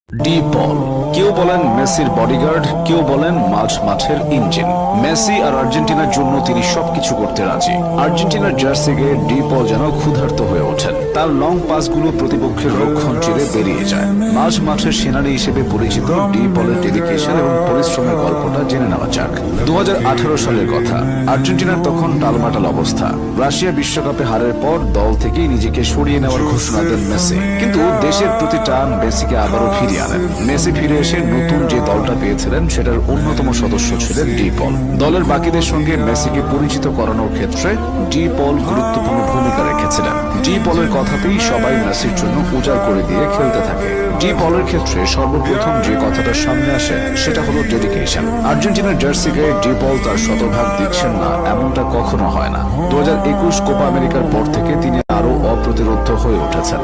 D পল, কেউ বলেন মেসির বডিগার্ড, কেউ বলেন মাঠের ইঞ্জিন। মেসি আর আর্জেন্টিনার জন্য তিনি সবকিছু করতে রাজি। আর্জেন্টিনার জার্সি গায়ে ডি পল যেন ক্ষুধার্ত হয়ে ওঠেন। তার লং পাসগুলো প্রতিপক্ষের রক্ষণ চিরে বেরিয়ে যায়। মাঠের সেনানী হিসেবে পরিচিত ডি পলের ডেডিকেশন এবং পরিশ্রমের গল্পটা জেনে নেওয়া যাক। 2018 সালের কথা। আর্জেন্টিনার তখন টালমাটাল অবস্থা। রাশিয়া বিশ্বকাপে হারের পর দল থেকেই নিজেকে সরিয়ে নেওয়ার ঘোষণা দেন মেসি। কিন্তু দেশের প্রতি টান মেসিকে আবারও ফিরিয়ে আনেন। মেসি ফিরে এসে নতুন যে দলটা পেয়েছিলেন সেটার অন্যতম সদস্য ছিলেন ডি পল। দলের বাকিদের সঙ্গে মেসিকে পরিচিত করানোর ক্ষেত্রে ডি পল গুরুত্বপূর্ণ ভূমিকা রেখেছিলেন। ডি পলের কথাতেই সবাই মেসির জন্য উজাড় করে দিয়ে খেলতে থাকে। ডি পলের ক্ষেত্রে সর্বপ্রথম যে কথাটা সামনে আসে সেটা হলো ডেডিকেশন। আর্জেন্টিনার জার্সি গায়ে ডি পল তার শতভাগ দিচ্ছেন না এমনটা কখনো হয় না। 2021 কোপা আমেরিকার পর থেকে তিনি আরো অপ্রতিরোধ্য হয়ে উঠেছেন।